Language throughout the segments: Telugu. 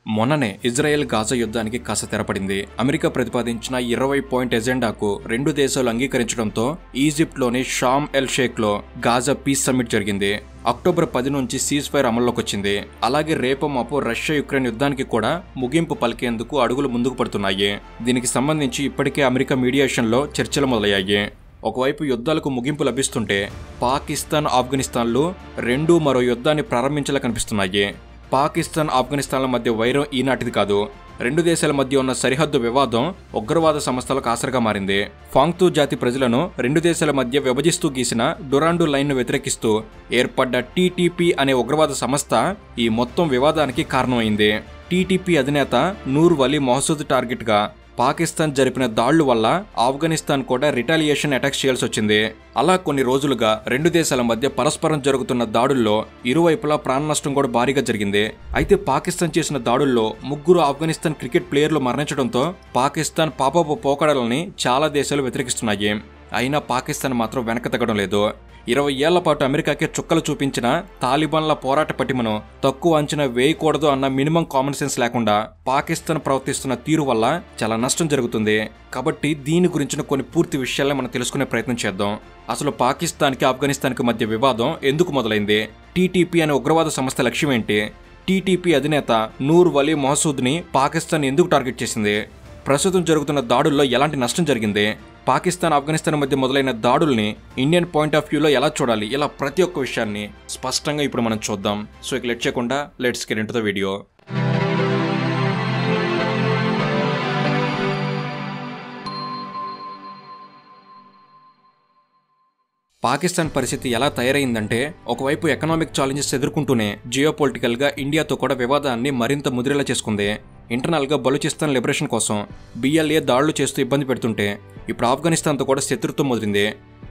మొన్ననే ఇజ్రాయెల్ గాజా యుద్ధానికి కాస్త తెరపడింది. అమెరికా ప్రతిపాదించిన 20 పాయింట్ ఎజెండాకు రెండు దేశాలు అంగీకరించడంతో ఈజిప్ట్లోని షామ్ ఎల్ షేఖ్లో గాజా పీస్ సమ్మిట్ జరిగింది. అక్టోబర్ 10 నుంచి సీజ్ ఫైర్ అమల్లోకి వచ్చింది. అలాగే రేపు మాపు రష్యా యుక్రెయిన్ యుద్ధానికి కూడా ముగింపు పలికేందుకు అడుగులు ముందుకు పడుతున్నాయి. దీనికి సంబంధించి ఇప్పటికే అమెరికా మీడియేషన్లో చర్చలు మొదలయ్యాయి. ఒకవైపు యుద్ధాలకు ముగింపు లభిస్తుంటే పాకిస్తాన్, ఆఫ్ఘనిస్తాన్లు రెండూ మరో యుద్ధాన్ని ప్రారంభించేలా కనిపిస్తున్నాయి. పాకిస్తాన్, ఆఫ్ఘనిస్తాన్ల మధ్య వైరం ఈనాటిది కాదు. రెండు దేశాల మధ్య ఉన్న సరిహద్దు వివాదం ఉగ్రవాద సంస్థలకు ఆసరగా మారింది. ఫాంగ్తూ జాతి ప్రజలను రెండు దేశాల మధ్య విభజిస్తూ గీసిన డురాండు లైన్ను వ్యతిరేకిస్తూ ఏర్పడ్డ టీటీపీ అనే ఉగ్రవాద సంస్థ ఈ మొత్తం వివాదానికి కారణమైంది. టీటీపీ అధినేత నూర్ వలీ మొహసూద్ టార్గెట్గా పాకిస్తాన్ జరిపిన దాళ్లు వల్ల ఆఫ్ఘనిస్తాన్ కూడా రిటాలియేషన్ అటాక్స్ చేయాల్సి వచ్చింది. అలా కొన్ని రోజులుగా రెండు దేశాల మధ్య పరస్పరం జరుగుతున్న దాడుల్లో ఇరువైపులా ప్రాణ నష్టం కూడా భారీగా జరిగింది. అయితే పాకిస్తాన్ చేసిన దాడుల్లో 3 ఆఫ్ఘనిస్తాన్ క్రికెట్ ప్లేయర్లు మరణించడంతో పాకిస్తాన్ పాపపు పోకడలని చాలా దేశాలు వ్యతిరేకిస్తున్నాయి. అయినా పాకిస్తాన్ మాత్రం వెనక తగ్గడం లేదు. 20 ఏళ్ల పాటు అమెరికాకే చుక్కలు చూపించిన తాలిబాన్ల పోరాట పటిమను తక్కువ అంచనా వేయకూడదు అన్న మినిమం కామన్ సెన్స్ లేకుండా పాకిస్తాన్ ప్రవర్తిస్తున్న తీరు వల్ల చాలా నష్టం జరుగుతుంది. కాబట్టి దీని గురించిన కొన్ని పూర్తి విషయాలను మనం తెలుసుకునే ప్రయత్నం చేద్దాం. అసలు పాకిస్తాన్కి, ఆఫ్ఘనిస్తాన్కి మధ్య వివాదం ఎందుకు మొదలైంది? టీటీపీ అనే ఉగ్రవాద సంస్థ లక్ష్యం ఏంటి? టీటీపీ అధినేత నూర్ వలీ మొహసూద్ని పాకిస్తాన్ ఎందుకు టార్గెట్ చేసింది? ప్రస్తుతం జరుగుతున్న దాడుల్లో ఎలాంటి నష్టం జరిగింది? పాకిస్తాన్, ఆఫ్ఘనిస్తాన్ మధ్య మొదలైన దాడుల్ని ఇండియన్ పాయింట్ ఆఫ్ వ్యూలో ఎలా చూడాలి? ఇలా ప్రతి ఒక్క విషయాన్ని స్పష్టంగా ఇప్పుడు మనం చూద్దాం. సో ఇక లేట్ చేయకుండా let's get into the video. Pakistan పరిస్థితి ఎలా తయారైందంటే, ఒకవైపు ఎకనామిక్ ఛాలెంజెస్ ఎదుర్కొంటూనే జియోపొలిటికల్గా ఇండియాతో కూడా వివాదాన్ని మరింత ముదిరేలా చేసుకుంది. ఇంటర్నల్గా బలూచిస్తాన్ లిబరేషన్ కోసం బిఎల్ఏ దాడులు చేస్తూ ఇబ్బంది పెడుతుంటే ఇప్పుడు ఆఫ్ఘనిస్తాన్తో కూడా శత్రుత్వం ముదిరింది.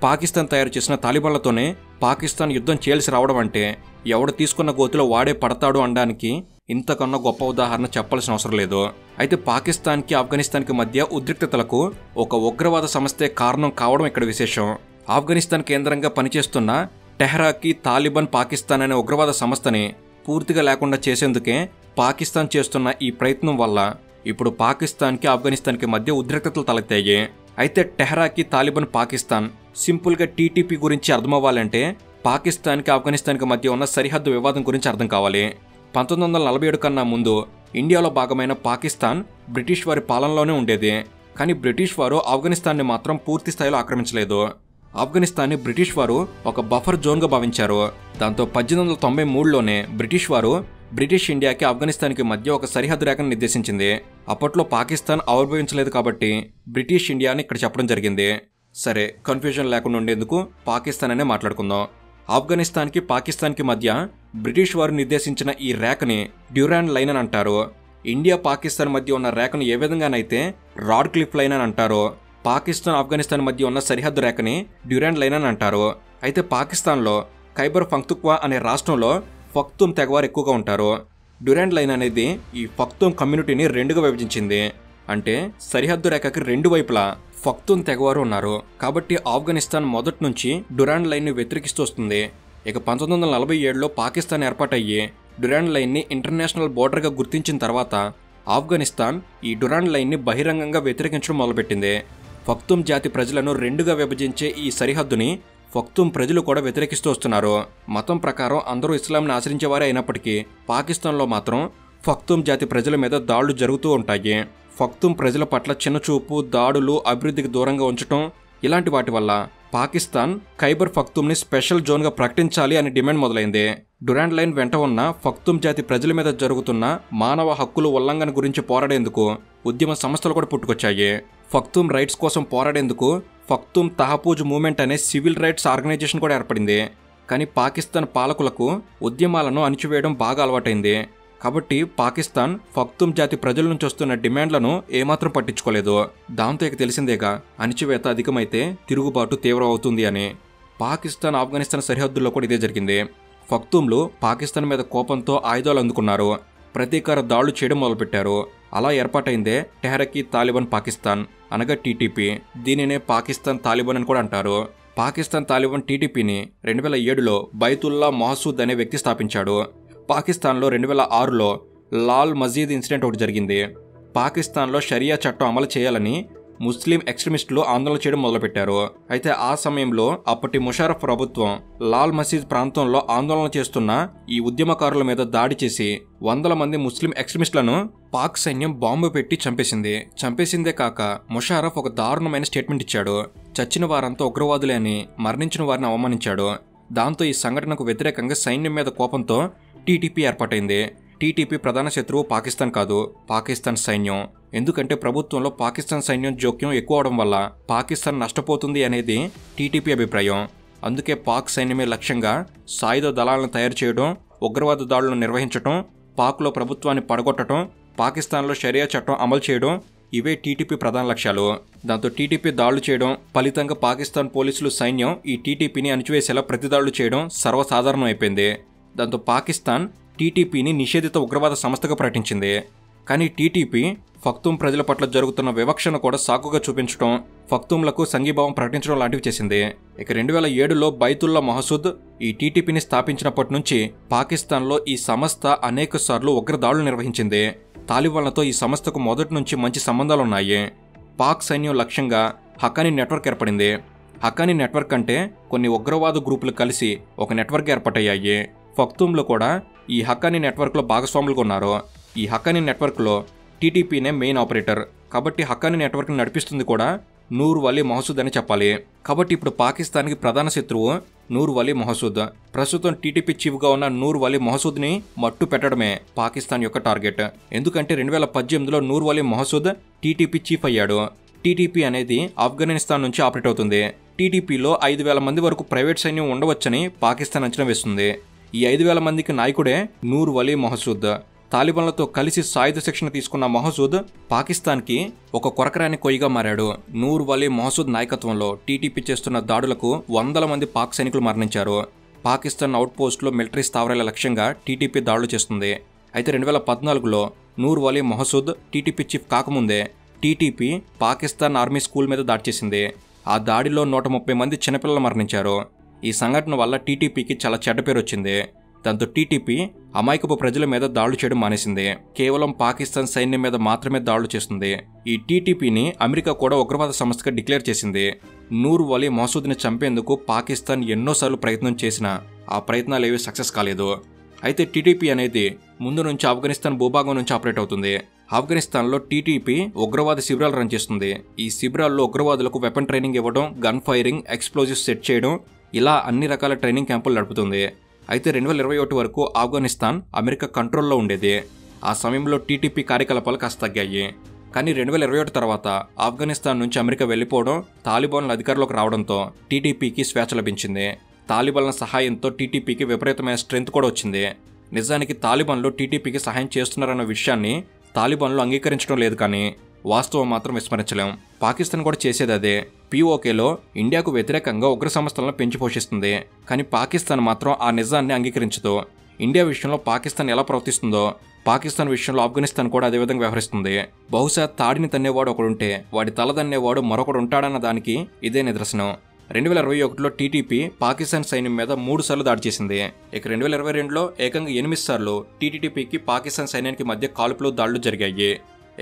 పాకిస్తాన్ తయారు చేసిన తాలిబాన్లతోనే పాకిస్తాన్ యుద్ధం చేయాల్సి రావడం అంటే ఎవడు తీసుకున్న గోతిలో వాడే పడతాడు అనడానికి ఇంతకన్నా గొప్ప ఉదాహరణ చెప్పాల్సిన అవసరం లేదు. అయితే పాకిస్తాన్కి, ఆఫ్ఘనిస్తాన్కి మధ్య ఉద్రిక్తతలకు ఒక ఉగ్రవాద సంస్థే కారణం కావడం ఇక్కడ విశేషం. ఆఫ్ఘనిస్తాన్ కేంద్రంగా పనిచేస్తున్న టెహ్రాక్ తాలిబాన్ పాకిస్తాన్ అనే ఉగ్రవాద సంస్థని పూర్తిగా లేకుండా చేసేందుకే పాకిస్తాన్ చేస్తున్న ఈ ప్రయత్నం వల్ల ఇప్పుడు పాకిస్తాన్కి, ఆఫ్ఘనిస్తాన్కి మధ్య ఉద్రిక్తతలు తలెత్తాయి. అయితే టెహ్రాక్ తాలిబాన్ పాకిస్తాన్ సింపుల్గా టీటీపీ గురించి అర్థమవ్వాలంటే పాకిస్తాన్కి, ఆఫ్ఘనిస్తాన్కి మధ్య ఉన్న సరిహద్దు వివాదం గురించి అర్థం కావాలి. 1947 కన్నా ముందు ఇండియాలో భాగమైన పాకిస్తాన్ బ్రిటిష్ వారి పాలనలోనే ఉండేది. కానీ బ్రిటిష్ వారు ఆఫ్ఘనిస్తాన్ని మాత్రం పూర్తి స్థాయిలో ఆక్రమించలేదు. ఆఫ్ఘనిస్తాన్ని బ్రిటిష్ వారు ఒక బఫర్ జోన్గా భావించారు. దాంతో 1893లోనే బ్రిటిష్ వారు బ్రిటిష్ ఇండియాకి, ఆఫ్ఘనిస్తాన్కి మధ్య ఒక సరిహద్దు రేఖను నిర్దేశించింది. అప్పట్లో పాకిస్తాన్ ఆవిర్భవించలేదు కాబట్టి బ్రిటిష్ ఇండియాని ఇక్కడ చెప్పడం జరిగింది. సరే, కన్ఫ్యూజన్ లేకుండా ఉండేందుకు పాకిస్తాన్ అనే మాట్లాడుకుందాం. ఆఫ్ఘనిస్తాన్కి, పాకిస్తాన్కి మధ్య బ్రిటిష్ వారు నిర్దేశించిన ఈ రేఖని డ్యూరాండ్ లైన్ అని అంటారు. ఇండియా, పాకిస్తాన్ మధ్య ఉన్న రేఖను ఏ విధంగానైతే రాడ్ క్లిఫ్ లైన్ అని అంటారో, పాకిస్తాన్, ఆఫ్ఘనిస్తాన్ మధ్య ఉన్న సరిహద్దు రేఖని డ్యూరాండ్ లైన్ అని అంటారు. అయితే పాకిస్తాన్లో ఖైబర్ పఖ్తూన్ఖ్వా అనే రాష్ట్రంలో పఖ్తూన్ తెగవారు ఎక్కువగా ఉంటారు. డ్యూరాండ్ లైన్ అనేది ఈ పఖ్తూన్ కమ్యూనిటీని రెండుగా విభజించింది. అంటే సరిహద్దు రేఖకి రెండు వైపులా పఖ్తూన్ తెగవారు ఉన్నారు. కాబట్టి ఆఫ్ఘనిస్తాన్ మొదటి నుంచి డ్యూరాండ్ లైన్ని వ్యతిరేకిస్తూ వస్తుంది. ఇక 1947లో పాకిస్తాన్ ఏర్పాటయ్యి డ్యూరాండ్ లైన్ని ఇంటర్నేషనల్ బోర్డర్గా గుర్తించిన తర్వాత ఆఫ్ఘనిస్తాన్ ఈ డ్యూరాండ్ లైన్ని బహిరంగంగా వ్యతిరేకించడం మొదలుపెట్టింది. పఖ్తూన్ జాతి ప్రజలను రెండుగా విభజించే ఈ సరిహద్దుని పఖ్తూన్ ప్రజలు కూడా వ్యతిరేకిస్తూ వస్తున్నారు. మతం ప్రకారం అందరూ ఇస్లాంని ఆచరించేవారే అయినప్పటికీ పాకిస్తాన్లో మాత్రం పఖ్తూన్ జాతి ప్రజల మీద దాడులు జరుగుతూ ఉంటాయి. పఖ్తూన్ ప్రజల పట్ల చిన్నచూపు, దాడులు, అభివృద్ధికి దూరంగా ఉంచడం, ఇలాంటి వాటి వల్ల పాకిస్తాన్ ఖైబర్ పఖ్తూన్ని స్పెషల్ జోన్గా ప్రకటించాలి అని డిమాండ్ మొదలైంది. డ్యూరాండ్ లైన్ వెంట ఉన్న పఖ్తూన్ జాతి ప్రజల మీద జరుగుతున్న మానవ హక్కులు ఉల్లంఘన గురించి పోరాడేందుకు ఉద్యమ సంస్థలు కూడా పుట్టుకొచ్చాయి. పఖ్తూన్ రైట్స్ కోసం పోరాడేందుకు పఖ్తూన్ తహపూజ్ మూవ్మెంట్ అనే సివిల్ రైట్స్ ఆర్గనైజేషన్ కూడా ఏర్పడింది. కానీ పాకిస్తాన్ పాలకులకు ఉద్యమాలను అణిచివేయడం బాగా అలవాటైంది. కాబట్టి పాకిస్తాన్ పఖ్తూన్ జాతి ప్రజల నుంచి వస్తున్న డిమాండ్లను ఏమాత్రం పట్టించుకోలేదు. దాంతో ఇక తెలిసిందేగా, అణిచివేత అధికమైతే తిరుగుబాటు తీవ్రం అవుతుంది అని. పాకిస్తాన్, ఆఫ్ఘనిస్తాన్ సరిహద్దుల్లో కూడా ఇదే జరిగింది. పఖ్తూన్లు పాకిస్తాన్ మీద కోపంతో ఆయుధాలు అందుకున్నారు. ప్రతీకార దాడులు చేయడం మొదలుపెట్టారు. అలా ఏర్పాటైందే టెహ్రాక్ తాలిబాన్ పాకిస్తాన్, అనగా టీటీపీ. దీనినే పాకిస్తాన్ తాలిబాన్ అని కూడా అంటారు. పాకిస్తాన్ తాలిబాన్ టీటీపీని 2007లో బైతుల్లా మొహసూద్ అనే వ్యక్తి స్థాపించాడు. పాకిస్తాన్లో 2006లో లాల్ మజీద్ ఇన్సిడెంట్ ఒకటి జరిగింది. పాకిస్తాన్లో షరియా చట్టం అమలు చేయాలని ముస్లిం ఎక్స్ట్రీమిస్టులు ఆందోళన చేయడం మొదలుపెట్టారు. అయితే ఆ సమయంలో అప్పటి ముషారఫ్ ప్రభుత్వం లాల్ మసీద్ ప్రాంతంలో ఆందోళన చేస్తున్న ఈ ఉద్యమకారుల మీద దాడి చేసి వందల మంది ముస్లిం ఎక్స్ట్రీమిస్టులను పాక్ సైన్యం బాంబు పెట్టి చంపేసింది. చంపేసిందే కాక ముషారఫ్ ఒక దారుణమైన స్టేట్మెంట్ ఇచ్చాడు. చచ్చిన వారంతా ఉగ్రవాదులే అని, మరణించిన వారిని అవమానించాడు. దాంతో ఈ సంఘటనకు వ్యతిరేకంగా సైన్యం మీద కోపంతో టీటీపీ ఏర్పాటైంది. టీటీపీ ప్రధాన శత్రువు పాకిస్తాన్ కాదు, పాకిస్తాన్ సైన్యం. ఎందుకంటే ప్రభుత్వంలో పాకిస్తాన్ సైన్యం జోక్యం ఎక్కువ అవడం వల్ల పాకిస్తాన్ నష్టపోతుంది అనేది టీటీపీ అభిప్రాయం. అందుకే పాక్ సైన్యమే లక్ష్యంగా సాయుధ దళాలను తయారు చేయడం, ఉగ్రవాద దాడులను నిర్వహించడం, పాక్లో ప్రభుత్వాన్ని పడగొట్టడం, పాకిస్తాన్లో షరియా చట్టం అమలు చేయడం, ఇవే టీటీపీ ప్రధాన లక్ష్యాలు. దాంతో టీటీపీ దాడులు చేయడం, ఫలితంగా పాకిస్తాన్ పోలీసులు సైన్యం ఈ టీటీపీని అణిచివేసేలా ప్రతిదాడులు చేయడం సర్వసాధారణం అయిపోయింది. దాంతో పాకిస్తాన్ టీటీపీని నిషేధిత ఉగ్రవాద సంస్థగా ప్రకటించింది. కానీ టీటీపీ ఫక్తూం ప్రజల పట్ల జరుగుతున్న వివక్షను కూడా సాకుగా చూపించడం, ఫక్తూంలకు సంఘీభావం ప్రకటించడం లాంటివి చేసింది. ఇక 2007లో బైతుల్లా మహసూద్ ఈ టీటీపీని స్థాపించినప్పటి నుంచి పాకిస్తాన్లో ఈ సంస్థ అనేక సార్లు ఉగ్రదాడులు నిర్వహించింది. తాలిబాన్లతో ఈ సంస్థకు మొదటి నుంచి మంచి సంబంధాలున్నాయి. పాక్ సైన్యం లక్ష్యంగా హక్కానీ నెట్వర్క్ ఏర్పడింది. హక్కానీ నెట్వర్క్ అంటే కొన్ని ఉగ్రవాద గ్రూపులు కలిసి ఒక నెట్వర్క్ ఏర్పాటయ్యాయి. ఫక్తూంలో కూడా ఈ హక్కానీ నెట్వర్క్లో భాగస్వాములుగా ఉన్నారు. ఈ హక్కానీ నెట్వర్క్లో టీటీపీనే మెయిన్ ఆపరేటర్. కాబట్టి హక్కానీ నెట్వర్క్ని నడిపిస్తుంది కూడా నూర్ వలీ మహసూద్ అని చెప్పాలి. కాబట్టి ఇప్పుడు పాకిస్తాన్కి ప్రధాన శత్రువు నూర్ వలీ మహసూద్. ప్రస్తుతం టీటీపీ చీఫ్గా ఉన్న నూర్ వలీ మహసూద్ని మట్టు పెట్టడమే పాకిస్తాన్ యొక్క టార్గెట్. ఎందుకంటే 2018లో నూర్ వలీ మహసూద్ టీటీపీ చీఫ్ అయ్యాడు. టీటీపీ అనేది ఆఫ్ఘనిస్తాన్ నుంచి ఆపరేట్ అవుతుంది. టీటీపీలో 5,000 మంది వరకు ప్రైవేట్ సైన్యం ఉండవచ్చని పాకిస్తాన్ అంచనా వేస్తుంది. ఈ 5,000 మందికి నాయకుడే నూర్ వలీ మహసూద్. తాలిబాన్లతో కలిసి సాయుధ శిక్షణ తీసుకున్న మహసూద్ పాకిస్తాన్కి ఒక కొరకరాని కొయ్యగా మారాడు. నూర్ వలీ మహసూద్ నాయకత్వంలో టీటీపీ చేస్తున్న దాడులకు వందల మంది పాక్ సైనికులు మరణించారు. పాకిస్తాన్ అవుట్ పోస్టులో మిలిటరీ స్థావరాల లక్ష్యంగా టీటీపీ దాడులు చేస్తుంది. అయితే 2014లో నూర్ వలీ మహసూద్ టీటీపీ చీఫ్ కాకముందే టీటీపీ పాకిస్తాన్ ఆర్మీ స్కూల్ మీద దాడి చేసింది. ఆ దాడిలో 130 మంది చిన్నపిల్లలు మరణించారు. ఈ సంఘటన వల్ల టీటీపీకి చాలా చెడ్డ పేరు వచ్చింది. దాంతో టీటీపీ అమాయకపు ప్రజల మీద దాడులు చేయడం మానేసింది. కేవలం పాకిస్తాన్ సైన్యం మీద మాత్రమే దాడులు చేస్తుంది. ఈ టీటీపీని అమెరికా కూడా ఉగ్రవాద సంస్థగా డిక్లేర్ చేసింది. నూర్ వలీ మహసూద్ని చంపేందుకు పాకిస్తాన్ ఎన్నోసార్లు ప్రయత్నం చేసినా ఆ ప్రయత్నాలు ఏవి సక్సెస్ కాలేదు. అయితే టీటీపీ అనేది ముందు నుంచి ఆఫ్ఘనిస్తాన్ భూభాగం నుంచి ఆపరేట్ అవుతుంది. ఆఫ్ఘనిస్తాన్లో టీటీపీ ఉగ్రవాద శిబిరాలు రన్ చేస్తుంది. ఈ శిబిరాల్లో ఉగ్రవాదులకు వెపన్ ట్రైనింగ్ ఇవ్వడం, గన్ ఫైరింగ్, ఎక్స్ప్లోజివ్స్ సెట్ చేయడం, ఇలా అన్ని రకాల ట్రైనింగ్ క్యాంపులు నడుపుతుంది. అయితే 2021 వరకు ఆఫ్ఘనిస్తాన్ అమెరికా కంట్రోల్లో ఉండేది. ఆ సమయంలో టీటీపీ కార్యకలాపాలు కాస్త తగ్గాయి. కానీ 2021 తర్వాత ఆఫ్ఘనిస్తాన్ నుంచి అమెరికా వెళ్లిపోవడం, తాలిబాన్ల అధికారంలోకి రావడంతో టీటీపీకి స్వేచ్ఛ లభించింది. తాలిబాన్ల సహాయంతో టీటీపీకి విపరీతమైన స్ట్రెంత్ కూడా వచ్చింది. నిజానికి తాలిబాన్లు టీటీపీకి సహాయం చేస్తున్నారన్న విషయాన్ని తాలిబాన్లు అంగీకరించడం లేదు. కానీ వాస్తవం మాత్రం విస్మరించలేం. పాకిస్తాన్ కూడా చేసేది అదే. పీఓకేలో ఇండియాకు వ్యతిరేకంగా ఉగ్ర సంస్థలను పెంచి పోషిస్తుంది. కానీ పాకిస్తాన్ మాత్రం ఆ నిజాన్ని అంగీకరించదు. ఇండియా విషయంలో పాకిస్తాన్ ఎలా ప్రవర్తిస్తుందో పాకిస్తాన్ విషయంలో ఆఫ్ఘనిస్తాన్ కూడా అదేవిధంగా వ్యవహరిస్తుంది. బహుశా తాడిని తన్నేవాడు ఒకడుంటే వాడి తల తన్నేవాడు మరొకడు ఉంటాడన్న దానికి ఇదే నిదర్శనం. 2021లో టీటీపీ పాకిస్తాన్ సైన్యం మీద 3 సార్లు దాడి చేసింది. ఇక 2022లో ఏకంగా 8 సార్లు టీటీపీకి పాకిస్తాన్ సైన్యానికి మధ్య కాల్పులు దాడులు జరిగాయి.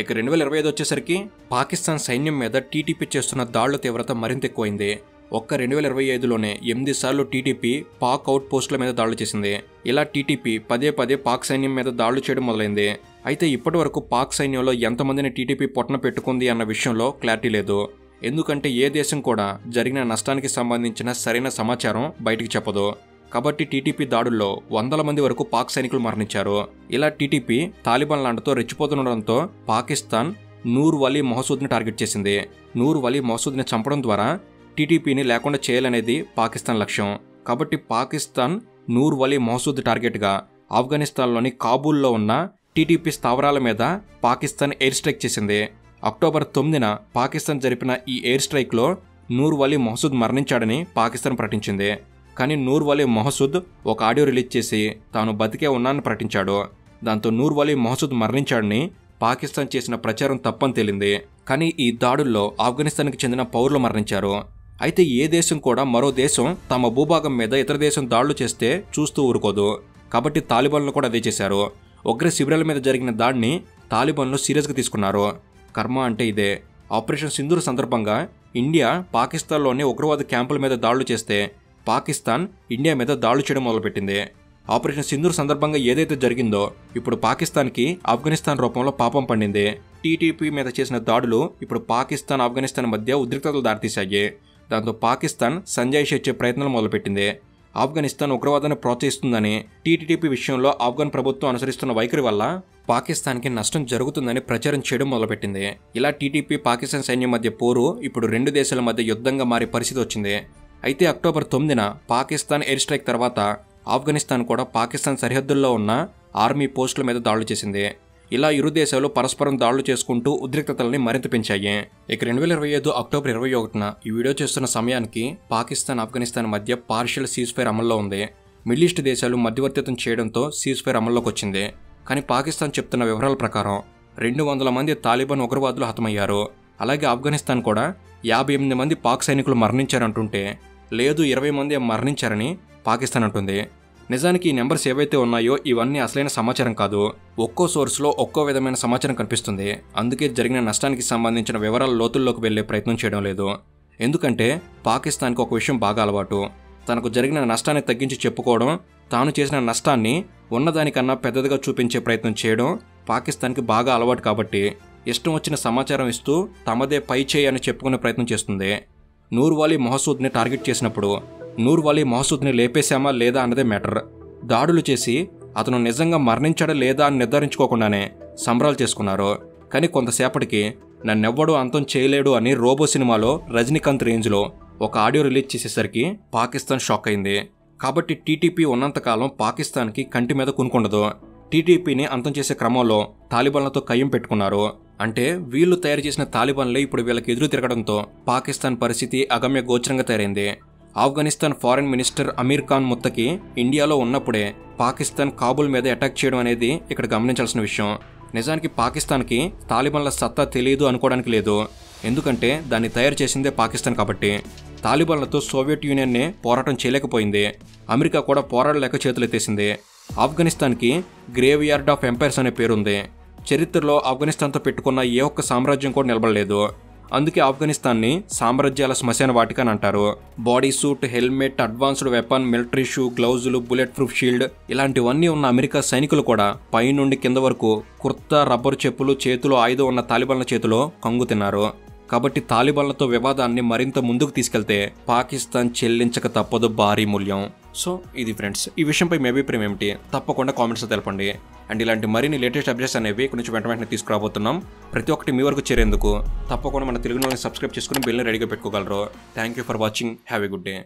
ఇక 2025 వచ్చేసరికి పాకిస్తాన్ సైన్యం మీద టీటీపీ చేస్తున్న దాడుల తీవ్రత మరింత ఎక్కువైంది. ఒక్క 2025లోనే 8 సార్లు టీటీపీ పాక్ అవుట్ పోస్టుల మీద దాడులు చేసింది. ఇలా టీటీపీ పదే పదే పాక్ సైన్యం మీద దాడులు చేయడం మొదలైంది. అయితే ఇప్పటి వరకు పాక్ సైన్యంలో ఎంతమందిని టీటీపీ పొట్టన పెట్టుకుంది అన్న విషయంలో క్లారిటీ లేదు. ఎందుకంటే ఏ దేశం కూడా జరిగిన నష్టానికి సంబంధించిన సరైన సమాచారం బయటికి చెప్పదు. కాబట్టి టీటీపీ దాడుల్లో వందల మంది వరకు పాక్ సైనికులు మరణించారు. ఇలా టీటీపీ తాలిబాన్ లాంటితో రెచ్చిపోతుండడంతో పాకిస్తాన్ నూర్ వలీ మహసూద్ని టార్గెట్ చేసింది. నూర్ వలీ మహసూద్ని చంపడం ద్వారా టీటీపీని లేకుండా చేయాలనేది పాకిస్తాన్ లక్ష్యం. కాబట్టి పాకిస్తాన్ నూర్ వలీ మహసూద్ టార్గెట్గా ఆఫ్ఘనిస్తాన్లోని కాబూల్లో ఉన్న టీటీపీ స్థావరాల మీద పాకిస్తాన్ ఎయిర్ స్ట్రైక్ చేసింది. అక్టోబర్ 9న పాకిస్తాన్ జరిపిన ఈ ఎయిర్ స్ట్రైక్లో నూర్ వలీ మహసూద్ మరణించాడని పాకిస్తాన్ ప్రకటించింది. కానీ నూర్ వలీ మహసూద్ ఒక ఆడియో రిలీజ్ చేసి తాను బతికే ఉన్నానని ప్రకటించాడు. దాంతో నూర్ వలీ మహసూద్ మరణించాడని పాకిస్తాన్ చేసిన ప్రచారం తప్పని తేలింది. కానీ ఈ దాడుల్లో ఆఫ్ఘనిస్తాన్కి చెందిన పౌరులు మరణించారు. అయితే ఏ దేశం కూడా మరో దేశం తమ భూభాగం మీద ఇతర దేశం దాడులు చేస్తే చూస్తూ ఊరుకోదు. కాబట్టి తాలిబాన్లు కూడా అదే చేశారు. ఉగ్ర శిబిరాల మీద జరిగిన దాడిని తాలిబాన్లు సీరియస్గా తీసుకున్నారు. కర్మ అంటే ఇదే. ఆపరేషన్ సింధూర్ సందర్భంగా ఇండియా పాకిస్తాన్లోని ఉగ్రవాద క్యాంపుల మీద దాడులు చేస్తే పాకిస్తాన్ ఇండియా మీద దాడులు చేయడం మొదలుపెట్టింది. ఆపరేషన్ సింధూర్ సందర్భంగా ఏదైతే జరిగిందో ఇప్పుడు పాకిస్తాన్కి ఆఫ్ఘనిస్తాన్ రూపంలో పాపం పండింది. టీటీపీ మీద చేసిన దాడులు ఇప్పుడు పాకిస్తాన్ ఆఫ్ఘనిస్తాన్ మధ్య ఉద్రిక్తతలు దారితీశాయి. దాంతో పాకిస్తాన్ సంజాయిషి ఇచ్చే ప్రయత్నాలు మొదలుపెట్టింది. ఆఫ్ఘనిస్తాన్ ఉగ్రవాదాన్ని ప్రోత్సహిస్తుందని టీటీపీ విషయంలో ఆఫ్ఘన్ ప్రభుత్వం అనుసరిస్తున్న వైఖరి వల్ల పాకిస్తాన్కి నష్టం జరుగుతుందని ప్రచారం చేయడం మొదలుపెట్టింది. ఇలా టీటీపీ పాకిస్తాన్ సైన్యం మధ్య పోరు ఇప్పుడు రెండు దేశాల మధ్య యుద్ధంగా మారే పరిస్థితి వచ్చింది. అయితే అక్టోబర్ 9న పాకిస్తాన్ ఎయిర్ స్ట్రైక్ తర్వాత ఆఫ్ఘనిస్తాన్ కూడా పాకిస్తాన్ సరిహద్దుల్లో ఉన్న ఆర్మీ పోస్టుల మీద దాడులు చేసింది. ఇలా ఇరు దేశాలు పరస్పరం దాడులు చేసుకుంటూ ఉద్రిక్తతల్ని మరింత పెంచాయి. ఇక 2025 అక్టోబర్ 21న ఈ వీడియో చేస్తున్న సమయానికి పాకిస్తాన్ ఆఫ్ఘనిస్తాన్ మధ్య పార్షియల్ సీజ్ ఫైర్ అమల్లో ఉంది. మిడిల్ ఈస్ట్ దేశాలు మధ్యవర్తిత్వం చేయడంతో సీజ్ ఫైర్ అమల్లోకి వచ్చింది. కానీ పాకిస్తాన్ చెప్తున్న వివరాల ప్రకారం 200 మంది తాలిబాన్ ఉగ్రవాదులు హతమయ్యారు. అలాగే ఆఫ్ఘనిస్తాన్ కూడా 58 మంది పాక్ సైనికులు మరణించారంటుంటే లేదు 20 మంది మరణించారని పాకిస్తాన్ అంటుంది. నిజానికి ఈ నెంబర్స్ ఏవైతే ఉన్నాయో ఇవన్నీ అసలైన సమాచారం కాదు. ఒక్కో సోర్స్లో ఒక్కో విధమైన సమాచారం కనిపిస్తుంది. అందుకే జరిగిన నష్టానికి సంబంధించిన వివరాల లోతుల్లోకి వెళ్లే ప్రయత్నం చేయడం లేదు. ఎందుకంటే పాకిస్తాన్కి ఒక విషయం బాగా అలవాటు. తనకు జరిగిన నష్టాన్ని తగ్గించి చెప్పుకోవడం, తాను చేసిన నష్టాన్ని ఉన్నదానికన్నా పెద్దదిగా చూపించే ప్రయత్నం చేయడం పాకిస్తాన్కి బాగా అలవాటు. కాబట్టి ఇష్టం వచ్చిన సమాచారం ఇస్తూ తమదే పై చేయి అని చెప్పుకునే ప్రయత్నం చేస్తుంది. నూర్ వాలీ మహసూద్ని టార్గెట్ చేసినప్పుడు నూర్ వాలీ మహసూద్ని లేపేశామా లేదా అన్నదే మ్యాటర్. దాడులు చేసి అతను నిజంగా మరణించాడా లేదా అని నిర్ధారించుకోకుండానే సంబరాలు చేసుకున్నారు. కానీ కొంతసేపటికి నన్నెవ్వడూ అంతం చేయలేడు అని రోబో సినిమాలో రజనీకాంత్ రేంజ్లో ఒక ఆడియో రిలీజ్ చేసేసరికి పాకిస్తాన్ షాక్ అయింది. కాబట్టి టీటీపీ ఉన్నంతకాలం పాకిస్తాన్కి కంటి మీద కునుకుండదు. టీటీపీని అంతం చేసే క్రమంలో తాలిబాన్లతో కయ్యం పెట్టుకున్నారు. అంటే వీళ్ళు తయారు చేసిన తాలిబాన్లే ఇప్పుడు వీళ్ళకి ఎదురు తిరగడంతో పాకిస్తాన్ పరిస్థితి అగమ్య గోచరంగా తయారైంది. ఆఫ్ఘనిస్తాన్ ఫారెన్ మినిస్టర్ అమీర్ ఖాన్ ముత్తకి ఇండియాలో ఉన్నప్పుడే పాకిస్తాన్ కాబుల్ మీద అటాక్ చేయడం అనేది ఇక్కడ గమనించాల్సిన విషయం. నిజానికి పాకిస్తాన్కి తాలిబాన్ల సత్తా తెలియదు అనుకోవడానికి లేదు. ఎందుకంటే దాన్ని తయారు చేసిందే పాకిస్తాన్ కాబట్టి. తాలిబాన్లతో సోవియట్ యూనియన్నే పోరాటం చేయలేకపోయింది. అమెరికా కూడా పోరాడలేక చేతులెత్తేసింది. ఆఫ్ఘనిస్తాన్కి గ్రేవ్ యార్డ్ ఆఫ్ ఎంపైర్స్ అనే పేరుంది. చరిత్రలో ఆఫ్ఘనిస్తాన్తో పెట్టుకున్న ఏ ఒక్క సామ్రాజ్యం కూడా నిలబడలేదు. అందుకే ఆఫ్ఘనిస్తాన్ని సామ్రాజ్యాల శ్మశాన వాటిక అని అంటారు. Body suit, helmet, advanced weapon, military shoe, గ్లౌజులు, బుల్లెట్ ప్రూఫ్ షీల్డ్ ఇలాంటివన్నీ ఉన్న అమెరికా సైనికులు కూడా పై నుండి కింద వరకు కుర్తా, రబ్బరు చెప్పులు, చేతిలో ఆయుధం ఉన్న తాలిబాన్ల చేతిలో కంగు తిన్నారు. కాబట్టి తాలిబాన్లతో వివాదాన్ని మరింత ముందుకు తీసుకెళ్తే పాకిస్తాన్ చెల్లించక తప్పదు భారీ మూల్యం. సో ఇది ఫ్రెండ్స్, ఈ విషయంపై మీ అభిప్రాయం ఏమిటి తప్పకుండా కామెంట్స్ తెలపండి. అండ్ ఇలాంటి మరిన్ని లేటెస్ట్ అప్డేట్స్ అనేవి కొంచెం వెంటనే తీసుకురాబోతున్నాం. ప్రతి ఒక్కటి మీ వరకు చేరేందుకు తప్పకుండా మన తెలుగు ఛానల్ని సబ్స్క్రైబ్ చేసుకుని బెల్ని రెడీగా పెట్టుకోగలరు. Thank you for watching. Have a good day.